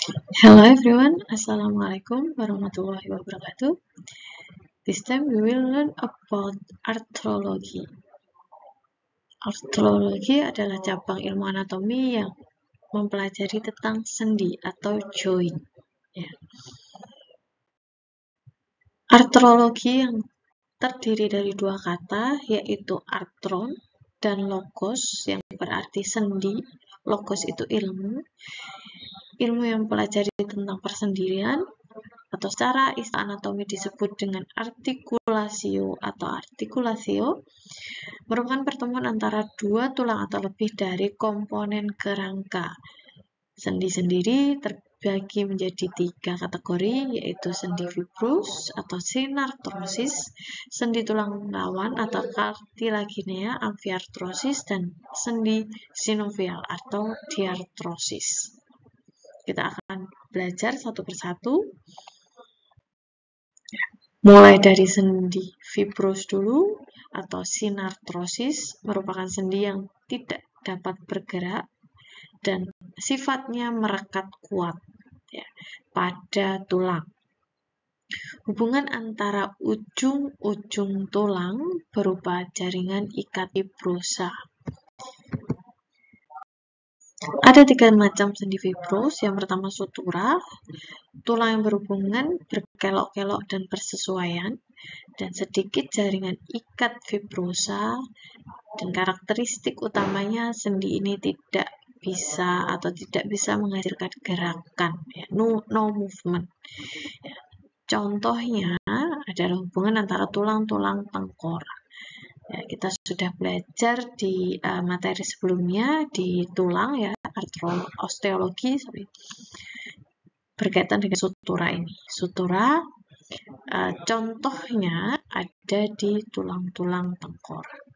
Hello everyone, Assalamualaikum warahmatullahi wabarakatuh. This time we will learn about arthrology. Arthrology adalah cabang ilmu anatomi yang mempelajari tentang sendi atau joint. Ya. Arthrology yang terdiri dari dua kata, yaitu arthron dan logos, yang berarti sendi. Logos itu ilmu yang mempelajari tentang persendian, atau secara istilah anatomi disebut dengan artikulasio atau artikulasio, merupakan pertemuan antara dua tulang atau lebih dari komponen kerangka. Sendi sendiri terbagi menjadi tiga kategori, yaitu sendi fibrous atau synarthrosis, sendi tulang rawan atau cartilaginea amfiarthrosis, dan sendi sinovial atau diarthrosis. Kita akan belajar satu persatu. Mulai dari sendi fibrous dulu atau synarthrosis, merupakan sendi yang tidak dapat bergerak dan sifatnya merekat kuat ya, pada tulang. Hubungan antara ujung-ujung tulang berupa jaringan ikat fibrosa. Ada tiga macam sendi fibrous. Yang pertama sutura, tulang yang berhubungan, berkelok-kelok dan bersesuaian, dan sedikit jaringan ikat fibrosa. Dan karakteristik utamanya sendi ini tidak bisa menghasilkan gerakan, ya, no movement. Ya. Contohnya adalah hubungan antara tulang-tulang tengkorak. Ya, kita sudah belajar di materi sebelumnya di tulang ya, osteologi berkaitan dengan sutura ini. Sutura contohnya ada di tulang-tulang tengkorak.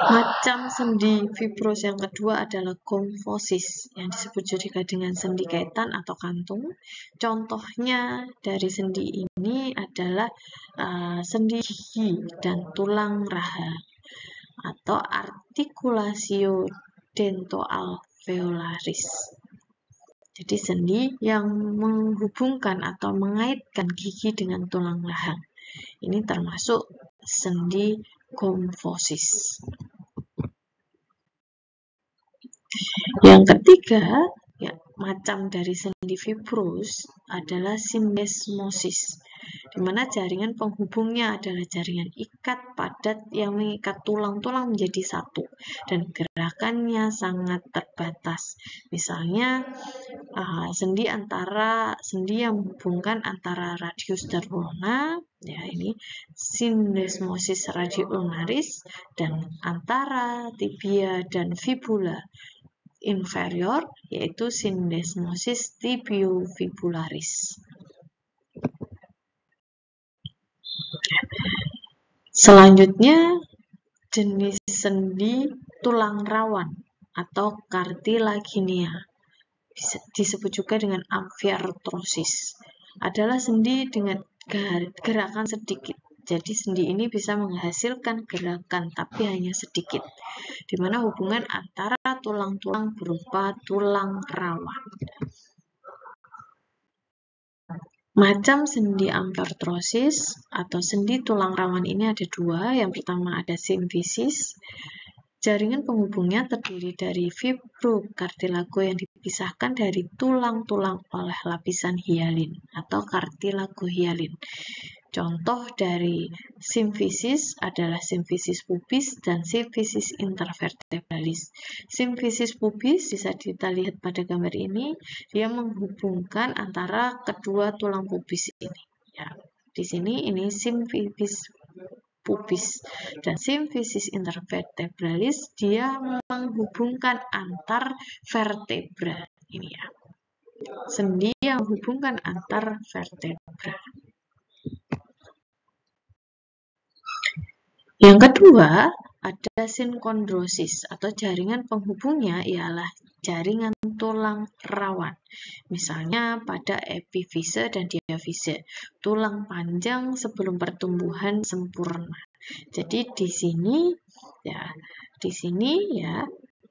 Macam sendi fibrous yang kedua adalah gomfosis, yang disebut juga dengan sendi kaitan atau kantung. Contohnya dari sendi ini adalah sendi gigi dan tulang raha atau articulatio dentoalveolaris. Jadi sendi yang menghubungkan atau mengaitkan gigi dengan tulang rahang. Ini termasuk sendi gomfosis. Yang ketiga, ya, macam dari sendi fibrous adalah syndesmosis, di mana jaringan penghubungnya adalah jaringan ikat padat yang mengikat tulang-tulang menjadi satu dan gerakannya sangat terbatas. Misalnya sendi yang menghubungkan antara radius dan ulna, ya ini syndesmosis radii-ulnaris, dan antara tibia dan fibula inferior, yaitu syndesmosis tibiofibularis. Selanjutnya, jenis sendi tulang rawan atau cartilaginea, disebut juga dengan amfiarthrosis, adalah sendi dengan gerakan sedikit. Jadi sendi ini bisa menghasilkan gerakan tapi hanya sedikit, di mana hubungan antara tulang-tulang berupa tulang rawan. Macam sendi amfiarthrosis atau sendi tulang rawan ini ada dua. Yang pertama ada simfisis. Jaringan penghubungnya terdiri dari fibrokartilago yang dipisahkan dari tulang-tulang oleh lapisan hialin atau kartilagohialin. Contoh dari simfisis adalah simfisis pubis dan simfisis intervertebralis. Simfisis pubis bisa kita lihat pada gambar ini, dia menghubungkan antara kedua tulang pubis ini. Ya, di sini ini simfisis pubis, dan simfisis intervertebralis dia menghubungkan antar vertebra. Ini ya, sendi yang menghubungkan antar vertebra. Yang kedua, ada synkondrosis atau jaringan penghubungnya ialah jaringan tulang rawan. Misalnya pada epifise dan diafise, tulang panjang sebelum pertumbuhan sempurna. Jadi di sini ya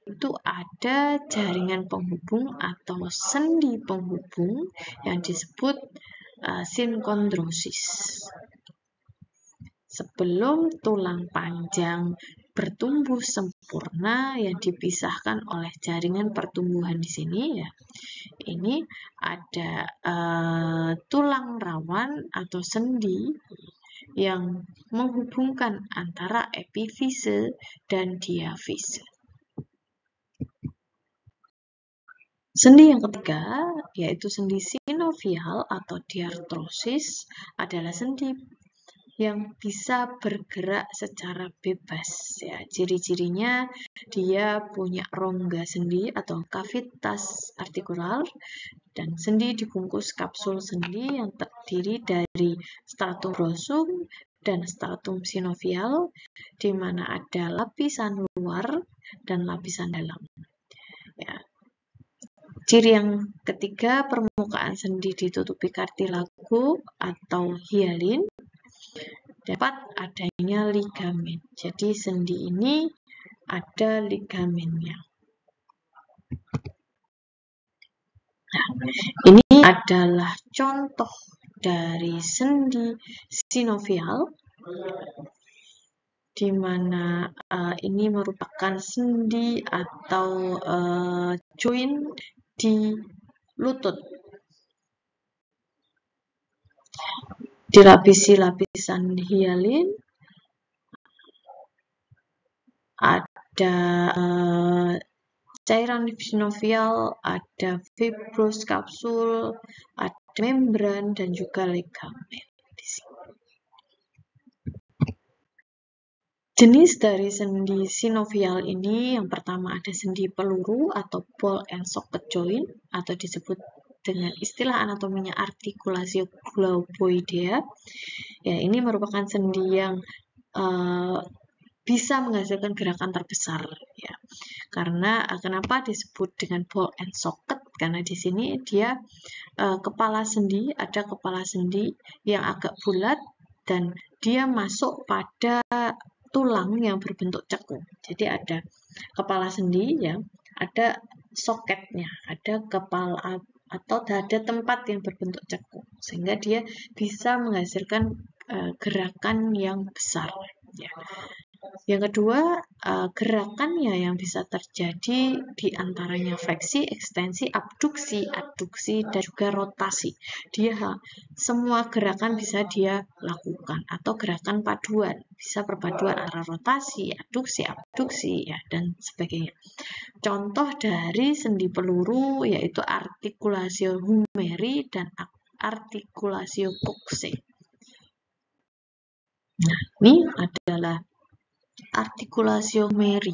itu ada jaringan penghubung atau sendi penghubung yang disebut sinkondrosis. Sebelum tulang panjang bertumbuh sempurna yang dipisahkan oleh jaringan pertumbuhan di sini ya. Ini ada tulang rawan atau sendi yang menghubungkan antara epifise dan diafise. Sendi yang ketiga, yaitu sendi sinovial atau diartrosis, adalah sendi yang bisa bergerak secara bebas. Ya, ciri-cirinya dia punya rongga sendi atau kavitas artikular dan sendi dibungkus kapsul sendi yang terdiri dari stratum dorsum dan stratum sinovial, di mana ada lapisan luar dan lapisan dalam. Ya. Ciri yang ketiga, permukaan sendi ditutupi kartilago atau hialin. Dapat adanya ligamen. Jadi sendi ini ada ligamennya. Nah, ini adalah contoh dari sendi sinovial, di mana ini merupakan sendi atau joint di lutut. Dilapisi lapisan hialin, ada cairan sinovial, ada fibrous kapsul, ada membran, dan juga ligamen. Jenis dari sendi sinovial ini yang pertama ada sendi peluru atau ball and socket joint atau disebut dengan istilah anatominya artikulasi globoidea. Ya, ini merupakan sendi yang bisa menghasilkan gerakan terbesar ya. Karena kenapa disebut dengan ball and socket? Karena di sini dia kepala sendi, ada kepala sendi yang agak bulat dan dia masuk pada tulang yang berbentuk cekung. Jadi ada kepala sendi ya, ada soketnya, ada kepala atau ada tempat yang berbentuk cekung sehingga dia bisa menghasilkan gerakan yang besar ya. Yang kedua, gerakannya yang bisa terjadi di antaranya fleksi, ekstensi, abduksi, adduksi, dan juga rotasi. Semua gerakan bisa dia lakukan, atau gerakan paduan. Bisa perpaduan antara rotasi, adduksi, abduksi, ya, dan sebagainya. Contoh dari sendi peluru yaitu artikulasio humeri dan artikulasio coxae. Nah, ini adalah artikulasio humeri,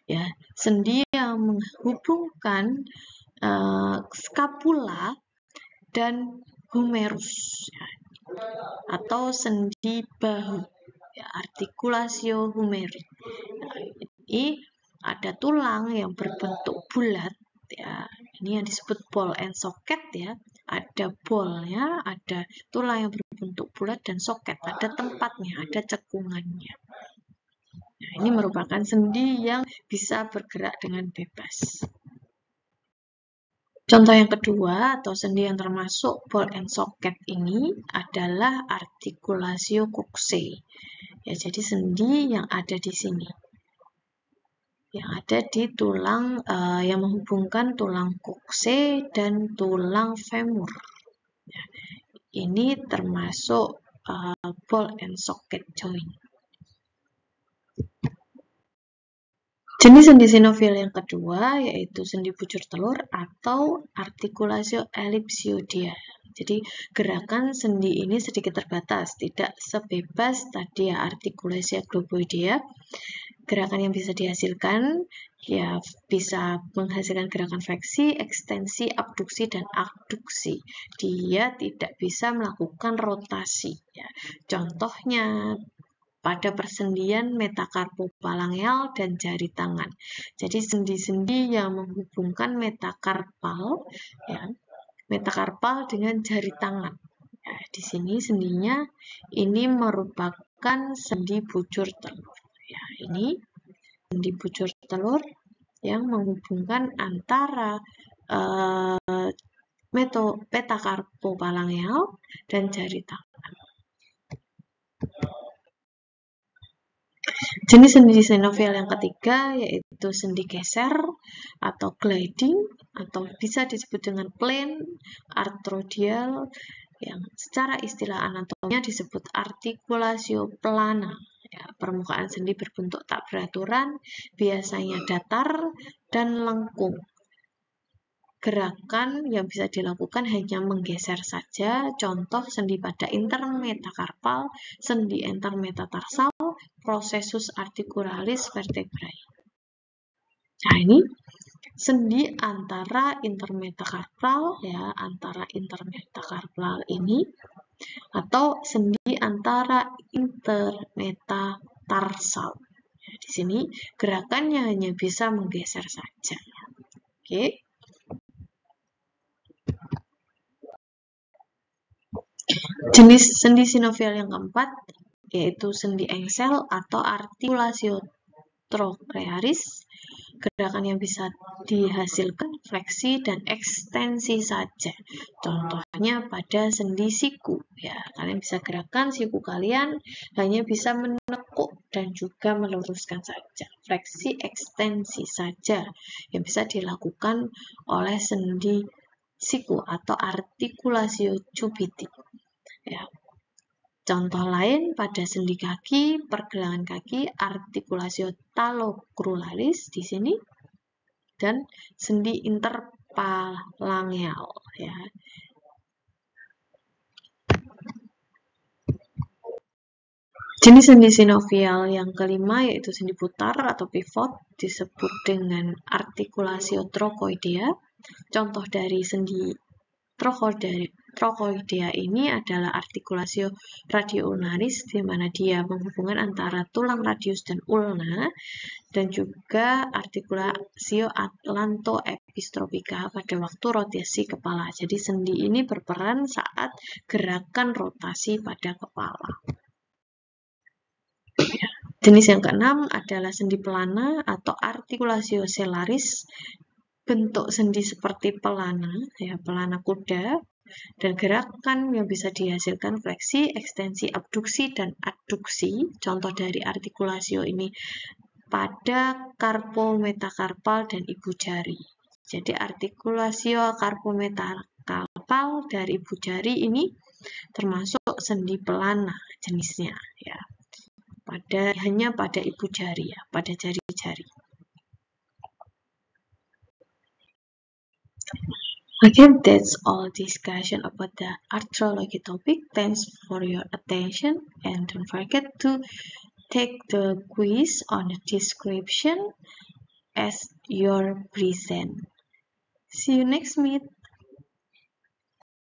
ya, sendi yang menghubungkan skapula dan humerus, ya, atau sendi bahu, ya, artikulasio humeri. Nah, ini ada tulang yang berbentuk bulat, ya, ini yang disebut ball and socket, ya. Ada ballnya, ada tulang yang berbentuk bulat dan socket, ada tempatnya, ada cekungannya. Nah, ini merupakan sendi yang bisa bergerak dengan bebas. Contoh yang kedua atau sendi yang termasuk ball and socket ini adalah artikulasio coxae. Ya, jadi sendi yang ada di sini. Yang ada di tulang yang menghubungkan tulang coxae dan tulang femur. Ya, ini termasuk ball and socket joint. Jenis sendi sinovial yang kedua yaitu sendi bujur telur atau artikulasio ellipsioidea. Jadi gerakan sendi ini sedikit terbatas, tidak sebebas tadi ya artikulasio globoidea. Gerakan yang bisa dihasilkan ya bisa menghasilkan gerakan fleksi, ekstensi, abduksi, dan adduksi. Dia tidak bisa melakukan rotasi. Ya. Contohnya pada persendian metakarpophalangeal dan jari tangan. Jadi sendi-sendi yang menghubungkan metakarpal, ya, metakarpal dengan jari tangan. Ya, di sini sendinya ini merupakan sendi bujur telur. Ya, ini sendi bujur telur yang menghubungkan antara metakarpofalangeal dan jari tangan. Jenis sendi sinovial yang ketiga yaitu sendi geser atau gliding, atau bisa disebut dengan plane arthrodial, yang secara istilah anatominya disebut artikulasio plana. Ya, permukaan sendi berbentuk tak beraturan, biasanya datar dan lengkung. Gerakan yang bisa dilakukan hanya menggeser saja, contoh sendi pada intermetakarpal, sendi intermetatarsal, processus articularis vertebrae. Nah, ini sendi antara intermetakarpal, ya, antara intermetakarpal ini, atau sendi antara intermetatarsal. Ya, di sini gerakannya hanya bisa menggeser saja. Oke. Jenis sendi sinovial yang keempat yaitu sendi engsel atau artikulasio trochlearis. Gerakan yang bisa dihasilkan fleksi dan ekstensi saja. Contohnya pada sendi siku. Ya, kalian bisa gerakan siku kalian hanya bisa menekuk dan juga meluruskan saja. Fleksi ekstensi saja yang bisa dilakukan oleh sendi siku atau artikulasio cubiti. Ya. Contoh lain pada sendi kaki, pergelangan kaki, artikulasio talocruralis di sini, dan sendi interphalangeal. Ya. Jenis sendi sinovial yang kelima yaitu sendi putar atau pivot, disebut dengan artikulasio trochoidea. Contoh dari sendi trochoidea ini adalah artikulasio radioulnaris, di mana dia menghubungkan antara tulang radius dan ulna, dan juga artikulasio atlantoepistropika pada waktu rotasi kepala. Jadi sendi ini berperan saat gerakan rotasi pada kepala. Jenis yang keenam adalah sendi pelana atau artikulasio selaris. Bentuk sendi seperti pelana, ya, pelana kuda, dan gerakan yang bisa dihasilkan fleksi, ekstensi, abduksi, dan adduksi. Contoh dari artikulasio ini pada karpometakarpal dan ibu jari. Jadi artikulasio karpometakarpal dari ibu jari ini termasuk sendi pelana jenisnya, ya. Hanya pada ibu jari, ya, pada jari-jari. Again, that's all discussion about the arthrology topic. Thanks for your attention, and don't forget to take the quiz on the description as your present. See you next meet.